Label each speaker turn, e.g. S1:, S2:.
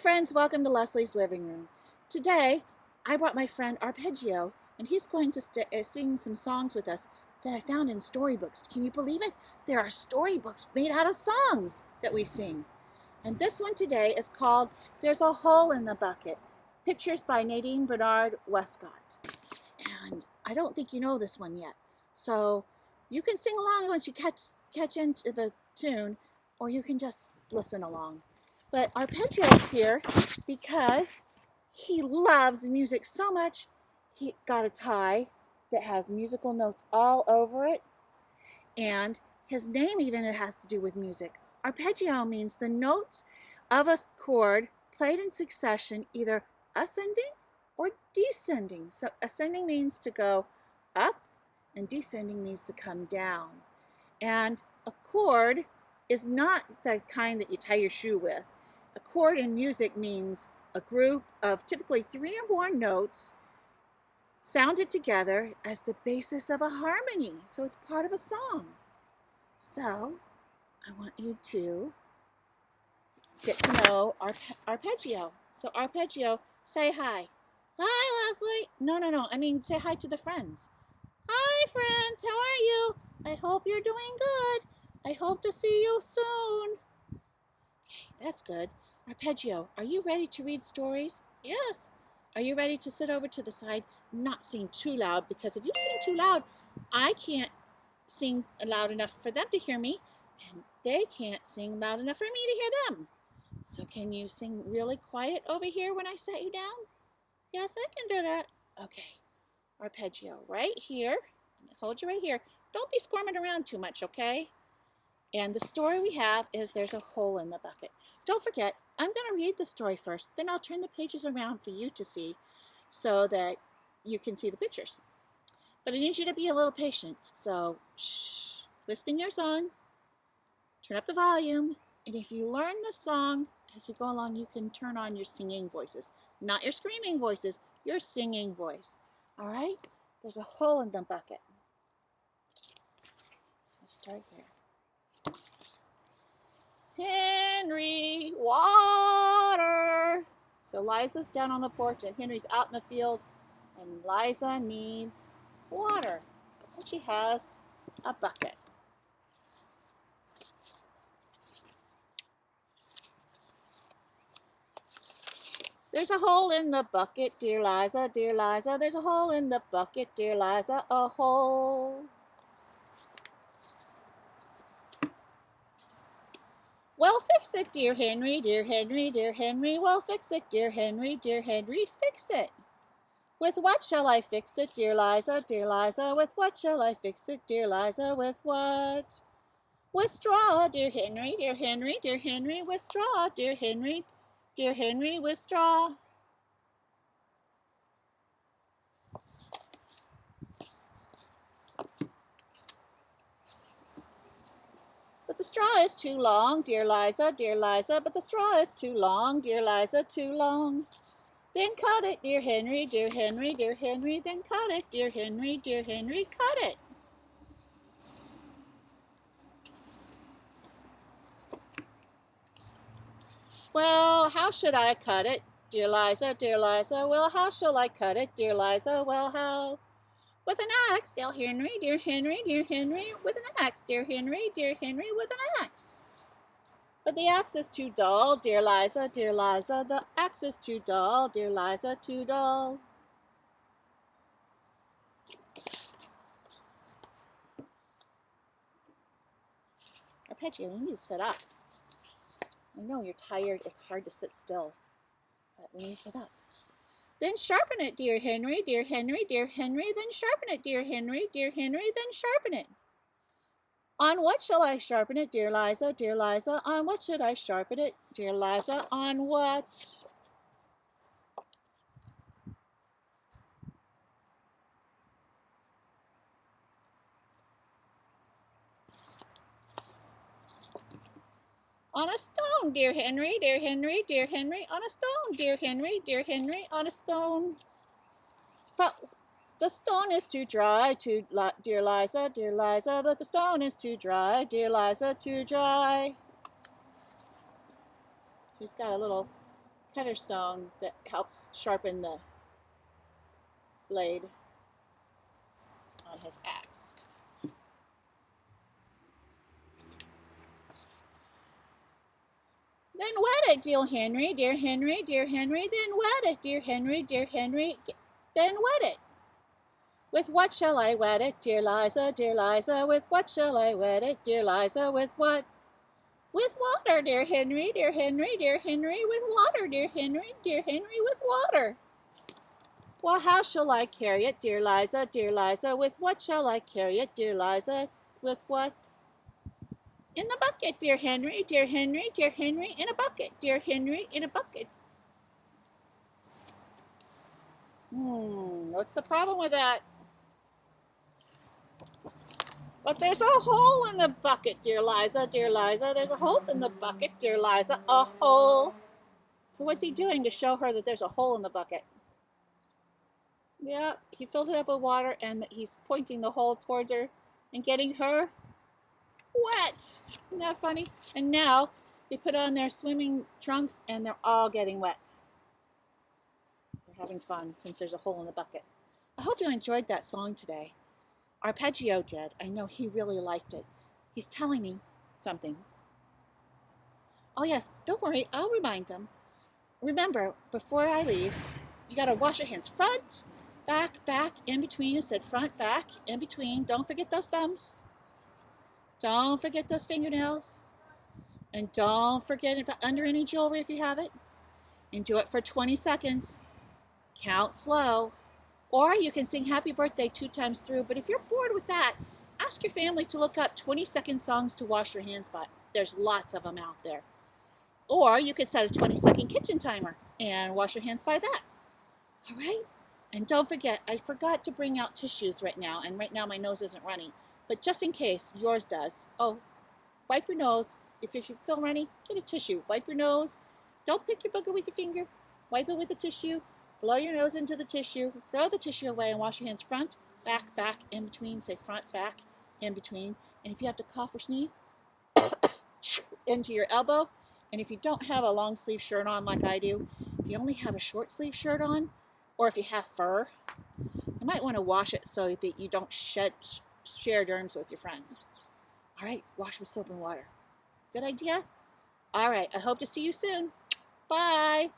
S1: friends, welcome to Lesley's Living Room. Today, I brought my friend Arpeggio, and he's going to sing some songs with us that I found in storybooks. Can you believe it? There are storybooks made out of songs that we sing. And this one today is called There's a Hole in the Bucket, pictures by Nadine Bernard Westcott. And I don't think you know this one yet. So you can sing along once you catch into the tune, or you can just listen along. But Arpeggio's here because he loves music so much. He got a tie that has musical notes all over it. And his name even has to do with music. Arpeggio means the notes of a chord played in succession, either ascending or descending. So ascending means to go up, and descending means to come down. And a chord is not the kind that you tie your shoe with. A chord in music means a group of typically 3 or more notes sounded together as the basis of a harmony. So it's part of a song. So I want you to get to know Arpeggio. So Arpeggio, say hi. Hi, Lesley. No. I mean, say hi to the friends. Hi, friends. How are you? I hope you're doing good. I hope to see you soon. Okay, that's good. Arpeggio, are you ready to read stories? Yes. Are you ready to sit over to the side, not sing too loud? Because if you sing too loud, I can't sing loud enough for them to hear me, and they can't sing loud enough for me to hear them. So can you sing really quiet over here when I set you down? Yes, I can do that. Okay. Arpeggio, right here. Hold you right here. Don't be squirming around too much, okay? And the story we have is There's a Hole in the Bucket. Don't forget, I'm going to read the story first, then I'll turn the pages around for you to see so that you can see the pictures. But I need you to be a little patient, so shh, listen your song, turn up the volume, and if you learn the song as we go along, you can turn on your singing voices. Not your screaming voices, your singing voice. All right? There's a hole in the bucket. So we'll start here. Henry, water. So Liza's down on the porch and Henry's out in the field, and Liza needs water. And she has a bucket. There's a hole in the bucket, dear Liza, dear Liza. There's a hole in the bucket, dear Liza, a hole. Well, fix it, dear Henry, dear Henry, dear Henry. Well, fix it, dear Henry, dear Henry, fix it. With what shall I fix it, dear Liza, dear Liza? With what shall I fix it, dear Liza? With what? With straw, dear Henry, dear Henry, dear Henry. With straw, dear Henry, dear Henry, with straw. But the straw is too long, dear Liza, dear Liza. But the straw is too long, dear Liza, too long. Then cut it, dear Henry, dear Henry, dear Henry. Then cut it, dear Henry, dear Henry, cut it. Well, how should I cut it, dear Liza, dear Liza? Well, how shall I cut it, dear Liza? Well, how? With an axe, dear Henry, dear Henry, dear Henry. With an axe, dear Henry, dear Henry, with an axe. But the axe is too dull, dear Liza, dear Liza. The axe is too dull, dear Liza, too dull. Arpeggio, you need to sit up. I know you're tired. It's hard to sit still, but we need to sit up. Then sharpen it, dear Henry, dear Henry, dear Henry. Then sharpen it, dear Henry, dear Henry. Then sharpen it. On what shall I sharpen it, dear Liza, dear Liza? On what should I sharpen it, dear Liza? On what? On a stone, dear Henry, dear Henry, dear Henry. On a stone, dear Henry, dear Henry. On a stone. But the stone is too dry, dear Liza, dear Liza. But the stone is too dry, dear Liza, too dry. She's got a little cutter stone that helps sharpen the blade on his axe. Then wet it, dear Henry, dear Henry, dear Henry, then wet it, dear Henry, dear Henry, then wet it. With what shall I wet it, dear Liza, with what shall I wet it, dear Liza, with what? With water, dear Henry, dear Henry, dear Henry, with water, dear Henry, with water. Well, how shall I carry it, dear Liza, with what shall I carry it, dear Liza, with what? In the bucket, dear Henry, dear Henry, dear Henry, in a bucket, dear Henry, in a bucket. What's the problem with that? But there's a hole in the bucket, dear Liza, there's a hole in the bucket, dear Liza, a hole. So what's he doing to show her that there's a hole in the bucket? Yeah, he filled it up with water and he's pointing the hole towards her and getting her wet. Isn't that funny? And now they put on their swimming trunks and they're all getting wet. They're having fun since there's a hole in the bucket. I hope you enjoyed that song today. Arpeggio did. I know he really liked it. He's telling me something. Oh yes, don't worry, I'll remind them. Remember, before I leave, you gotta wash your hands front, back, in between. I said front, back, in between. Don't forget those thumbs. Don't forget those fingernails. And don't forget about under any jewelry if you have it. And do it for 20 seconds. Count slow. Or you can sing happy birthday 2 times through. But if you're bored with that, ask your family to look up 20-second songs to wash your hands by. There's lots of them out there. Or you could set a 20-second kitchen timer and wash your hands by that. All right? And don't forget, I forgot to bring out tissues right now. And right now my nose isn't runny. But just in case yours does. Oh, wipe your nose. If you feel runny, get a tissue. Wipe your nose. Don't pick your booger with your finger. Wipe it with a tissue. Blow your nose into the tissue. Throw the tissue away and wash your hands front, back, in between. Say front, back, in between. And if you have to cough or sneeze, into your elbow. And if you don't have a long sleeve shirt on like I do, if you only have a short sleeve shirt on, or if you have fur, you might want to wash it so that you don't share germs with your friends. All right, wash with soap and water. Good idea? All right, I hope to see you soon. Bye.